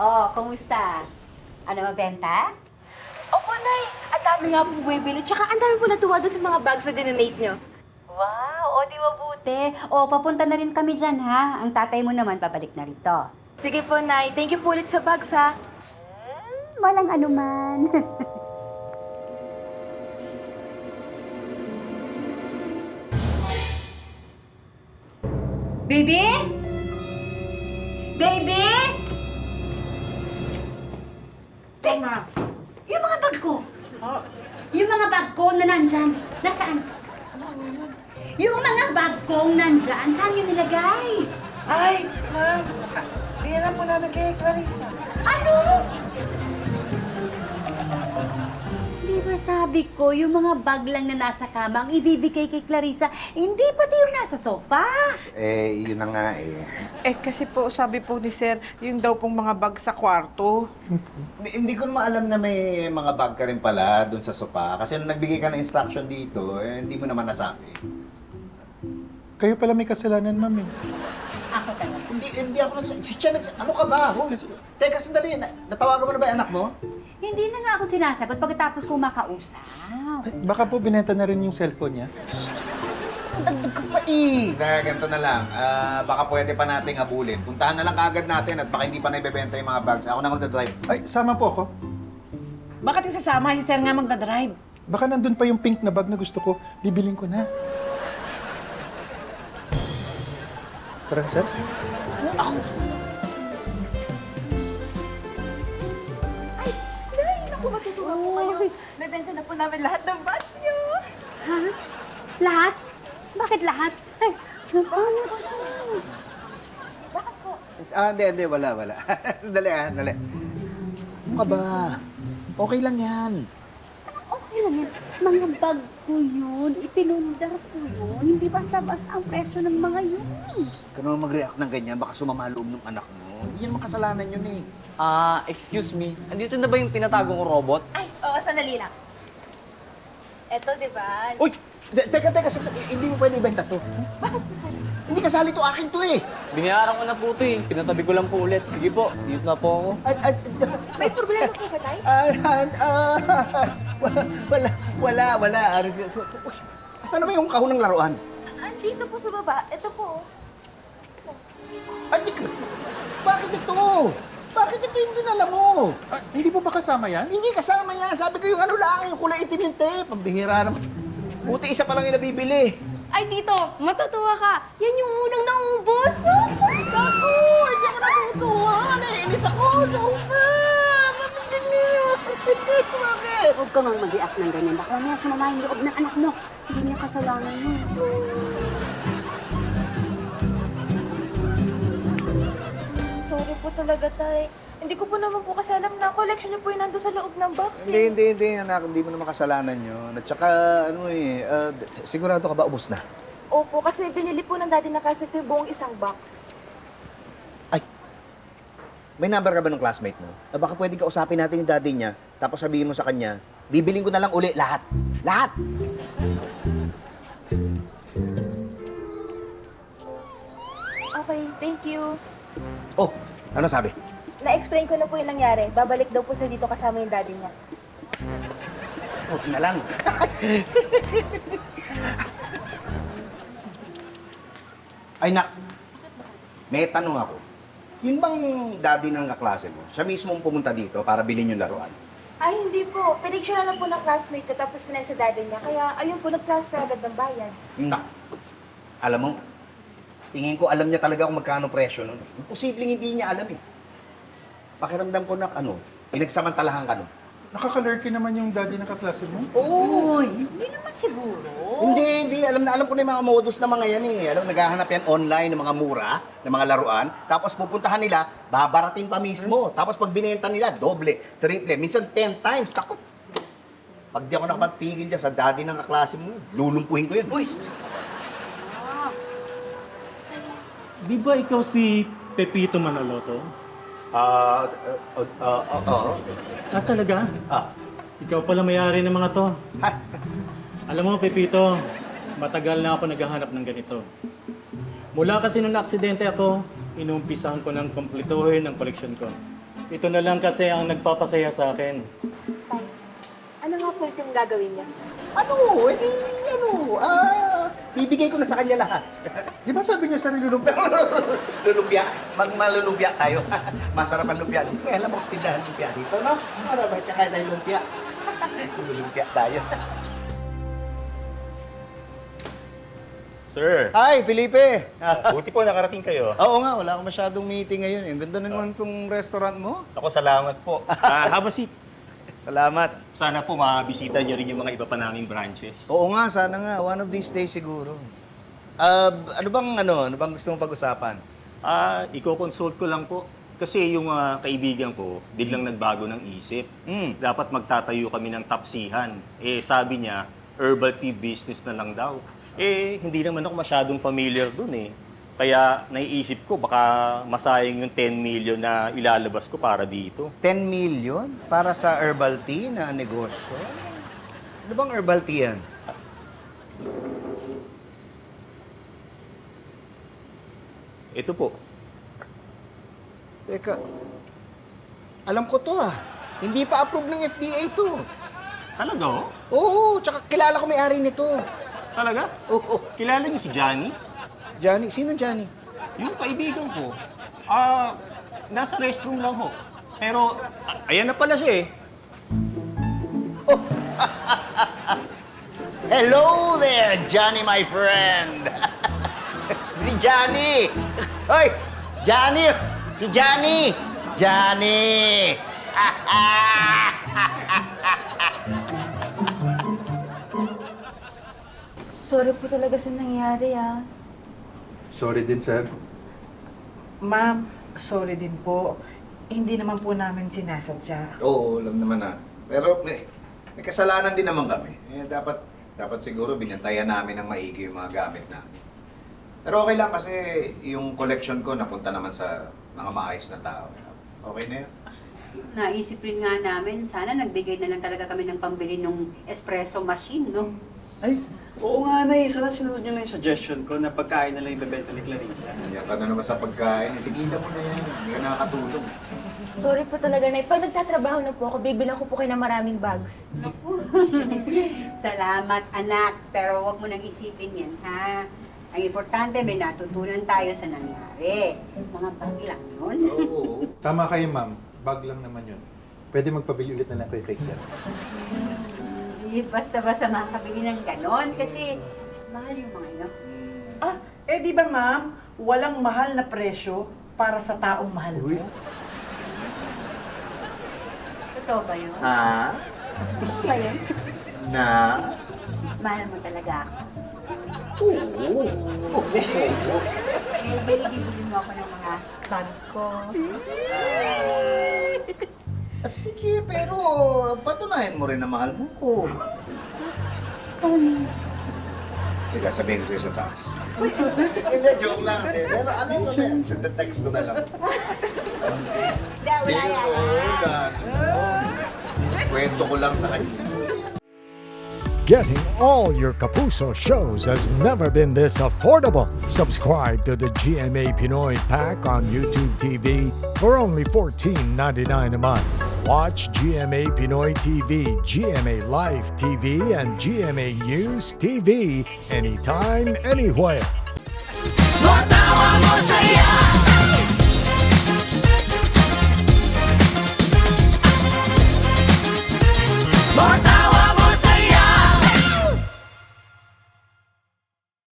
Oh, kumusta? Ano mabenta? Opo, Nay. Ang dami nga pong bumibili. Tsaka ang dami po natuwa doon sa mga bags na dinonate nyo. Wow, o di mabuti. O, papunta na rin kami dyan, ha? Ang tatay mo naman, babalik na rito. Sige po, Nay. Thank you po ulit sa bags, ha? Walang anuman. Baby? Baby? Tama. Yung mga bag ko. Yung mga bag ko na nandyan. Nasaan? Yung mga bag kong nandyan, saan yun nilagay? Ay, ma'am. Bigyan po namin kay Clarissa. Ano? Di ba sabi ko, yung mga bag lang na nasa kama ang ibibigay kay Clarissa, hindi pati yung nasa sofa. Yun na nga eh. Kasi po, sabi po ni Sir, yung daw pong mga bag sa kwarto. Hindi ko naman alam na may mga bag ka rin pala doon sa sopa. Kasi nung nagbigay ka ng instruction dito, hindi mo naman nasabi. Kayo pala may kasalanan, ma'am eh. Ako talaga. Hindi ako ano ka ba? Hoy, teka, sandali. Natawagan mo na ba yung anak mo? Hindi na nga ako sinasagot pagkatapos ko makausap. Ay, baka po binenta na rin yung cellphone niya. Dagdag ka pa eh. Ganito na lang. Baka pwede pa nating abulin. Puntahan na lang kaagad natin at baka hindi pa naibebenta yung mga bags. Ako na magdadrive. Ay, sama po ako. Bakit isasama? Si Sir nga magdadrive. Baka nandun pa yung pink na bag na gusto ko. Bibiling ko na. Parang, sir? Nay, naku, matutuwa po kayo. Nabenta na po namin lahat ng bags nyo. Ha? Lahat? Bakit lahat? Ay, paano ba? Bakit po? Hindi. Wala. Dali. Ano ka ba? Okay lang yan. Okay lang yan. Mga bag ko yun. Ipinundar ko yun. Hindi basta-basta ang presyo ng mga yun. Ka naman mag-react ng ganyan, baka sumama loob ng anak mo. Hindi yan makasalanan yun eh. Excuse me. Andito na ba yung pinatagong robot? Ay, oo, sandali lang. Eto, di ba? Uy! Teka, hindi mo pwede ibenta to. Bakit? Hindi kasali to, akin to eh. Binayaran ko na po ito eh. Pinatabi ko lang po ulit. Sige po, dito na po ako. May problema po ba, Tay? Wala. Asan na ba yung kahon ng laruan? Andito po sa baba. Ito po. Bakit ito? Bakit ito yung dinala mo? Ah, hindi po ba kasama yan? Hindi kasama yan. Sabi ko yung ano lang, yung kulay itim yung tape. Pambihira naman. Buti isa pa lang yung nabibili. Ay, Tito, matutuwa ka. Yan yung unang naubos. Super! Naku! Hindi ako natutuwa. Naiinis ako. Super! Bakit? Huwag ka mang mag-react ng ganyan. Baka mamaya sumama yung loob ng anak mo. Hindi niya kasalanan yun. Sorry po talaga, Tay. Hindi ko po naman po kasi alam na collection niyo po yung nandun sa loob ng box eh. Hindi, anak. Hindi mo naman kasalanan yun. At saka, sigurado ka ba ubos na? Opo, kasi binili po ng daddy na classmate ko yung buong isang box. Ay, may number ka ba ng classmate mo? Baka pwede ka usapin natin yung daddy niya, tapos sabihin mo sa kanya, bibiling ko na lang uli lahat. Lahat! Okay, thank you. Oh, ano sabi? Na-explain ko na po yung nangyari. Babalik daw po sa dito kasama yung daddy niya. Buti na lang. Ay, nak. May tanong ako. Yun bang daddy ng kaklase mo? Siya mismo ang pumunta dito para bilhin yung laruan? Ay, hindi po. Pinicture na lang po ng classmate ko tapos sinay sa daddy niya. Kaya ayun po, nag-transfer agad ng bayan. Nak. Alam mo, tingin ko alam niya talaga kung magkano presyo nun. Imposibleng hindi niya alam eh. Pakiramdam ko na pinagsamantalahan ka nun. Nakakalurky naman yung daddy ng kaklase mo. Uy, hindi naman siguro. Hindi. Alam ko na yung mga modus na mga yan eh. Alam, naghahanap yan online ng mga mura, ng mga laruan. Tapos pupuntahan nila, babarating pa mismo. Tapos pag binenta nila, doble, triple, minsan 10 times. Tako. Pag di ako nakapagpigil dyan sa daddy ng kaklase mo, lulumpuhin ko yun. Uy! Di ba ikaw si Pepito Manaloto? Oo. Talaga? Ikaw pala may-ari ng mga to. Alam mo, Pepito, matagal na ako naghahanap ng ganito. Mula kasi nung aksidente ako, inumpisahan ko ng kumpletuhin ang koleksyon ko. Ito na lang kasi ang nagpapasaya sa akin. Tay, ano nga po itong gagawin niya? Bibigay ko na sa kanya lahat. Di ba sabi niyo sa lulumpia? Lulumpia. Malulumpia tayo. Masarap ang lumpia. May alam mo, tindahan lumpia dito, no? Marami ka kaya tayo lumpia. Lulumpia tayo. Sir, Hi, Felipe! buti po nakarating kayo. Oo nga, wala akong masyadong meeting ngayon. Ang ganda naman itong restaurant mo. Ako, salamat po. Have a seat. Salamat. Sana po makabisita niyo rin yung mga iba pa naming branches. Oo nga, sana nga. One of these days siguro. Ano bang gusto mong pag-usapan? Iko-consult ko lang po. Kasi yung kaibigan ko, biglang nagbago ng isip. Dapat magtatayo kami ng tapsihan. Sabi niya, herbal tea business na lang daw. Hindi naman ako masyadong familiar dun Kaya naiisip ko, baka masayang yung 10 million na ilalabas ko para dito. 10 million para sa herbal tea na negosyo? Ano bang herbal tea yan? Ito po. Teka, alam ko to Hindi pa approve ng FDA to. Talaga oh? Oo, tsaka kilala ko may-ari nito. Talaga? Oo. Kilala niyo si Johnny? Johnny? Sino Johnny? Yung kaibigan ko. Nasa restroom lang ho. Pero, ayan na pala siya Hello there, Johnny, my friend. Si Johnny. Hoy, Johnny. Si Johnny. Johnny. Sorry po talaga sa nangyari, Sorry din, sir. Ma'am, sorry din po. Hindi naman po namin sinasadya. Oo, alam naman Pero may kasalanan din naman kami. Dapat siguro binantayan namin ng maigi yung mga gamit namin. Pero okay lang kasi yung collection ko napunta naman sa mga maayos na tao. Okay na yun. Naisip rin nga namin, sana nagbigay na lang talaga kami ng pambili ng espresso machine, no? Ay, oo nga na sana sinunod niyo lang yung suggestion ko na pagkain na lang yung bebenta ni Clarissa. Yan ka na naman sa pagkain. Tigilan mo na yan. Hindi ka nakakatulong. Sorry po talaga, Nay. Pag nagtatrabaho na po ako, bibilang ko po kayo ng maraming bags. Salamat, anak. Pero wag mo nang isipin yan, ha? Ang importante, may natutunan tayo sa nangyari. Mga bag lang yun. Oo. Tama kayo, ma'am. Bag lang naman yun. Pwede magpabili ulit na lang kay sir. Hindi basta-basta makakabili ng ganon kasi mahal yung mga ino. Di ba ma'am, walang mahal na presyo para sa taong mahal mo? Totoo ba yun? Totoo ba yun? Na? Mahal mo talaga ako. Oo. Bili mo ako ng mga bag ko. Sige, pero patunayan mo rin na mahal mo ko. Teka, sabihin ko sa'yo sa taas. Hindi, joke lang. Pero ano yung sabi? Text ko na lang. Wala yan. Kwento ko lang sa kanya. Getting all your Kapuso shows has never been this affordable. Subscribe to the GMA Pinoy Pack on YouTube TV for only $14.99 a month. Watch GMA Pinoy TV, GMA Live TV, and GMA News TV anytime, anywhere.